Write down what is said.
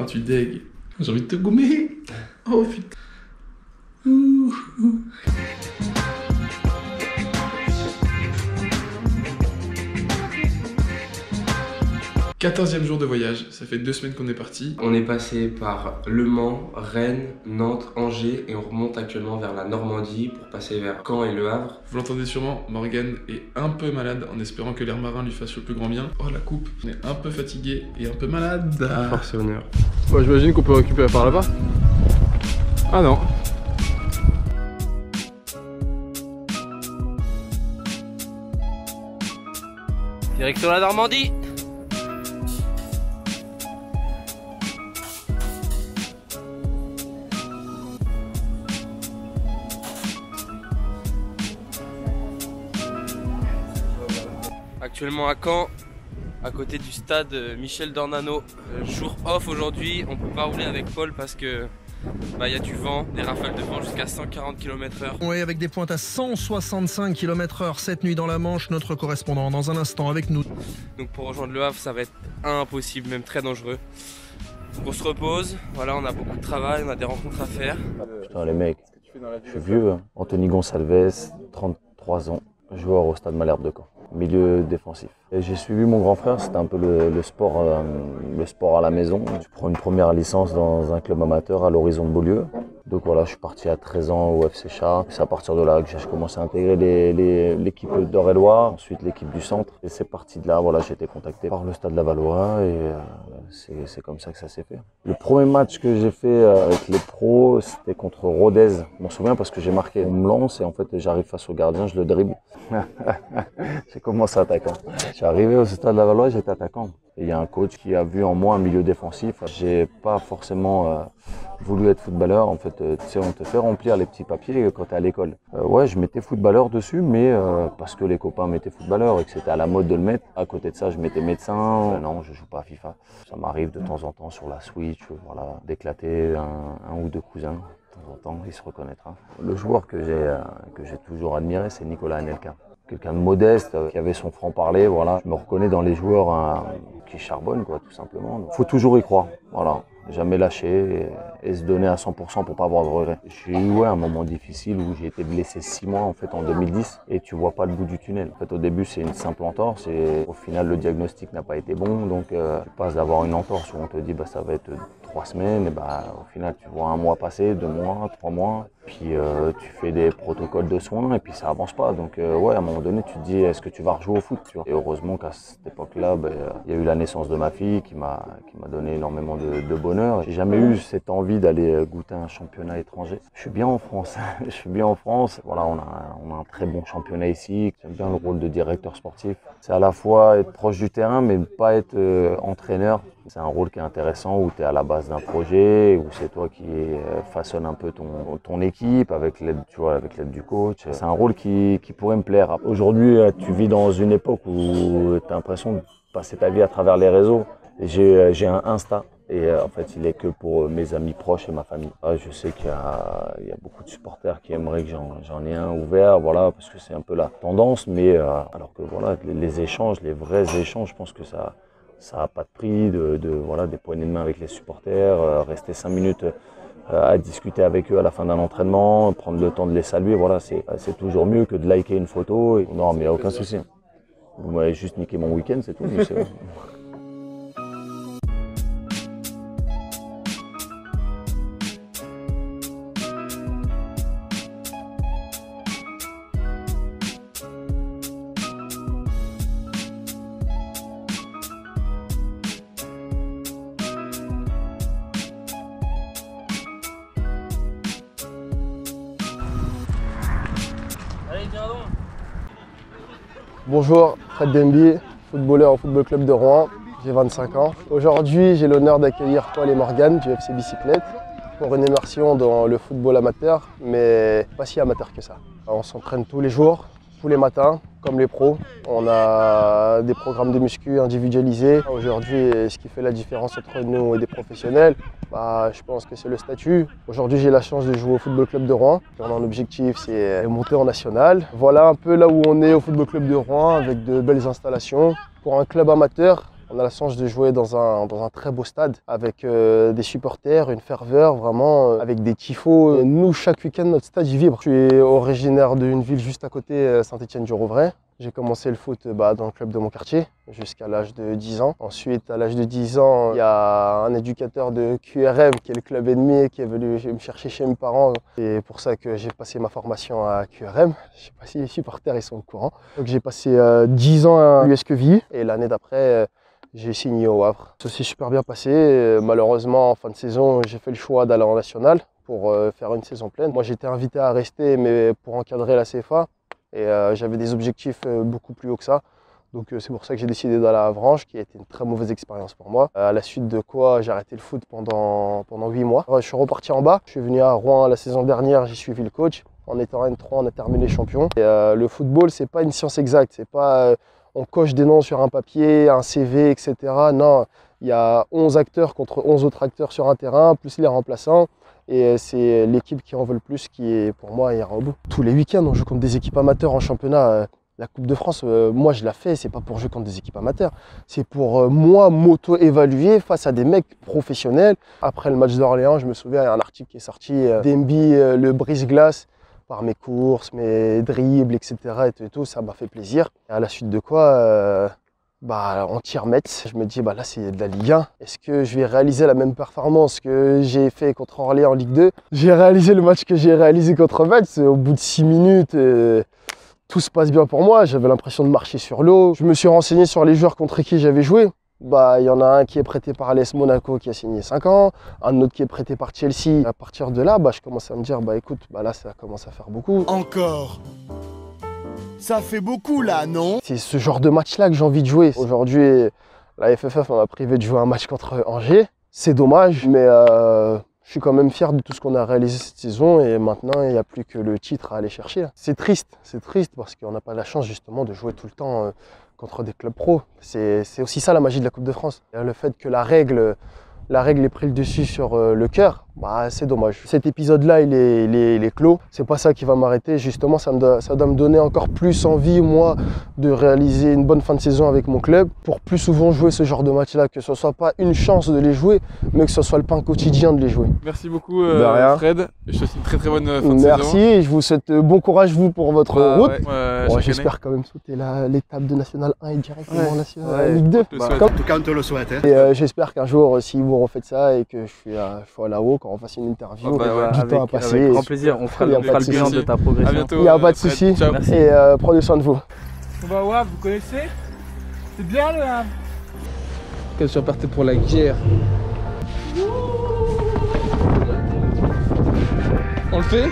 Quand tu dégues, j'ai envie de te gommer. Oh putain. 14e jour de voyage, ça fait 2 semaines qu'on est parti. On est passé par Le Mans, Rennes, Nantes, Angers et on remonte actuellement vers la Normandie pour passer vers Caen et Le Havre. Vous l'entendez sûrement, Morgan est un peu malade en espérant que l'air marin lui fasse le plus grand bien. Oh la coupe, on est un peu fatigué et un peu malade. Force et honneur. Bon, j'imagine qu'on peut récupérer par là-bas. Ah non. Direction la Normandie. Actuellement à Caen, à côté du stade Michel Dornano. Jour off aujourd'hui, on peut pas rouler avec Paul parce que y a du vent, des rafales de vent jusqu'à 140 km/h. Oui, avec des pointes à 165 km/h cette nuit dans la Manche, notre correspondant dans un instant avec nous. Donc pour rejoindre Le Havre, ça va être impossible, même très dangereux. Donc on se repose, voilà, on a beaucoup de travail, on a des rencontres à faire. Putain les mecs, je suis vieux, hein. Anthony Gonçalves, 33 ans, joueur au Stade Malherbe de Caen, milieu défensif. J'ai suivi mon grand frère, c'était un peu le sport à la maison. Je prends une première licence dans un club amateur à l'Horizon de Beaulieu. Donc voilà, je suis parti à 13 ans au FC Chartres. C'est à partir de là que j'ai commencé à intégrer l'équipe d'Eure-et-Loir, ensuite l'équipe du centre. Et c'est parti de là, voilà, j'ai été contacté par le Stade Lavallois et c'est comme ça que ça s'est fait. Le premier match que j'ai fait avec les pros, c'était contre Rodez. Je m'en souviens parce que j'ai marqué. On me lance et en fait j'arrive face au gardien, je le dribble. J'ai commencé attaquant. Je suis arrivé au Stade Lavallois, j'étais attaquant. Et il y a un coach qui a vu en moi un milieu défensif. J'ai pas forcément voulu être footballeur. En fait, tu sais, on te fait remplir les petits papiers quand tu es à l'école. Ouais, je mettais footballeur dessus, mais parce que les copains mettaient footballeur et que c'était à la mode de le mettre. À côté de ça, je mettais médecin. Non, je joue pas à FIFA. Ça m'arrive de temps en temps sur la Switch, voilà, d'éclater un ou deux cousins. De temps en temps, il se reconnaîtra. Le joueur que j'ai toujours admiré, c'est Nicolas Anelka. Quelqu'un de modeste, qui avait son franc-parler, voilà. Je me reconnais dans les joueurs qui charbonnent, quoi, tout simplement. Il faut toujours y croire, voilà. Jamais lâcher et se donner à 100% pour pas avoir de regrets. J'ai eu un moment difficile où j'ai été blessé 6 mois en fait en 2010 et tu vois pas le bout du tunnel. En fait, au début c'est une simple entorse et au final le diagnostic n'a pas été bon, donc tu passes d'avoir une entorse où on te dit ça va être 3 semaines et au final tu vois 1 mois passer, 2 mois, 3 mois. Puis tu fais des protocoles de soins et puis ça avance pas. Donc ouais, à un moment donné, tu te dis est-ce que tu vas rejouer au foot, tu vois. Et heureusement qu'à cette époque-là, il y a eu la naissance de ma fille qui m'a donné énormément de bonheur. J'ai jamais eu cette envie d'aller goûter un championnat étranger. Je suis bien en France. Je suis bien en France. Voilà, on a un très bon championnat ici. J'aime bien le rôle de directeur sportif. C'est à la fois être proche du terrain, mais ne pas être entraîneur. C'est un rôle qui est intéressant où tu es à la base d'un projet, où c'est toi qui façonne un peu ton équipe avec l'aide du coach. C'est un rôle qui pourrait me plaire. Aujourd'hui, tu vis dans une époque où tu as l'impression de passer ta vie à travers les réseaux. J'ai un Insta et en fait, il est que pour mes amis proches et ma famille. Je sais qu'il y a beaucoup de supporters qui aimeraient que j'en ai un ouvert, voilà, parce que c'est un peu la tendance. Mais alors que voilà, les échanges, les vrais échanges, je pense que ça n'a pas de prix, des poignées de main avec les supporters, rester 5 minutes à discuter avec eux à la fin d'un entraînement, prendre le temps de les saluer, voilà, c'est toujours mieux que de liker une photo. Non, mais il n'y a aucun souci. Vous m'avez juste niqué mon week-end, c'est tout. Mais Bonjour, Fred Demby, footballeur au Football Club de Rouen. J'ai 25 ans. Aujourd'hui, j'ai l'honneur d'accueillir Paul et Morgan du FC Bicyclette pour une immersion dans le football amateur, mais pas si amateur que ça. On s'entraîne tous les jours, tous les matins, comme les pros. On a des programmes de muscu individualisés. Aujourd'hui, ce qui fait la différence entre nous et des professionnels, je pense que c'est le statut. Aujourd'hui, j'ai la chance de jouer au Football Club de Rouen. Mon objectif, c'est de monter en national. Voilà un peu là où on est au Football Club de Rouen, avec de belles installations. Pour un club amateur, On a la chance de jouer dans un très beau stade avec des supporters, une ferveur vraiment, avec des tifos. Nous, chaque week-end, notre stade y vibre. Je suis originaire d'une ville juste à côté, Saint-Étienne-du-Rouvray. J'ai commencé le foot dans le club de mon quartier jusqu'à l'âge de 10 ans. Ensuite, à l'âge de 10 ans, il y a un éducateur de QRM, qui est le club ennemi, qui est venu me chercher chez mes parents. C'est pour ça que j'ai passé ma formation à QRM. Je ne sais pas si les supporters ils sont au courant. Donc j'ai passé 10 ans à l'US Quevilly et l'année d'après, j'ai signé au Havre. Ça s'est super bien passé. Malheureusement, en fin de saison, j'ai fait le choix d'aller en national pour faire une saison pleine. Moi, j'étais invité à rester, mais pour encadrer la CFA. Et j'avais des objectifs beaucoup plus hauts que ça. Donc c'est pour ça que j'ai décidé d'aller à Avranches, qui a été une très mauvaise expérience pour moi. À la suite de quoi, j'ai arrêté le foot pendant 8 mois. Je suis reparti en bas. Je suis venu à Rouen la saison dernière, j'ai suivi le coach. En étant N3, on a terminé champion. Et, le football, c'est pas une science exacte. C'est pas on coche des noms sur un papier, un CV, etc. Non, il y a 11 acteurs contre 11 autres acteurs sur un terrain, plus les remplaçants. Et c'est l'équipe qui en veut le plus qui, est, pour moi, ira au bout. Tous les week-ends, on joue contre des équipes amateurs en championnat. La Coupe de France, moi, je la fais, c'est pas pour jouer contre des équipes amateurs. C'est pour moi m'auto-évaluer face à des mecs professionnels. Après le match d'Orléans, je me souviens, il y a un article qui est sorti, Demby, le brise-glace, par mes courses, mes dribbles, etc. Et tout, ça m'a fait plaisir. Et à la suite de quoi, en tir Metz, je me dis là c'est de la Ligue 1. Est-ce que je vais réaliser la même performance que j'ai fait contre Orléans en Ligue 2? J'ai réalisé le match que j'ai réalisé contre Metz. Au bout de 6 minutes, tout se passe bien pour moi. J'avais l'impression de marcher sur l'eau. Je me suis renseigné sur les joueurs contre qui j'avais joué. Il y en a un qui est prêté par l'AS Monaco qui a signé 5 ans, un autre qui est prêté par Chelsea. À partir de là, je commence à me dire, écoute, là ça commence à faire beaucoup. Encore. Ça fait beaucoup là, non? C'est ce genre de match-là que j'ai envie de jouer. Aujourd'hui, la FFF m'a privé de jouer un match contre Angers. C'est dommage, mais je suis quand même fier de tout ce qu'on a réalisé cette saison et maintenant, il n'y a plus que le titre à aller chercher. C'est triste parce qu'on n'a pas la chance justement de jouer tout le temps contre des clubs pros. C'est aussi ça la magie de la Coupe de France. Le fait que la règle ait pris le dessus sur le cœur, c'est dommage. Cet épisode-là, il est clos. C'est pas ça qui va m'arrêter. Justement, ça doit me donner encore plus envie, moi, de réaliser une bonne fin de saison avec mon club pour plus souvent jouer ce genre de match-là. Que ce soit pas une chance de les jouer, mais que ce soit le pain quotidien de les jouer. Merci beaucoup, Fred. Je te souhaite une très très bonne fin de saison. Merci. Et je vous souhaite bon courage, vous, pour votre route. J'espère quand même sauter l'étape de National 1 et directement en Ligue 2. En tout cas, on te le souhaite. Et j'espère qu'un jour, si vous refaites ça et que je suis là-haut, quand on fasse une interview, du temps à passer. Avec grand plaisir, on fera le bilan de ta progression. À bientôt. Il n'y a pas de souci. Et prenez soin de vous. On va au Havre, vous connaissez? C'est bien le Havre. Qu'elle soit partie pour la guerre. On le fait?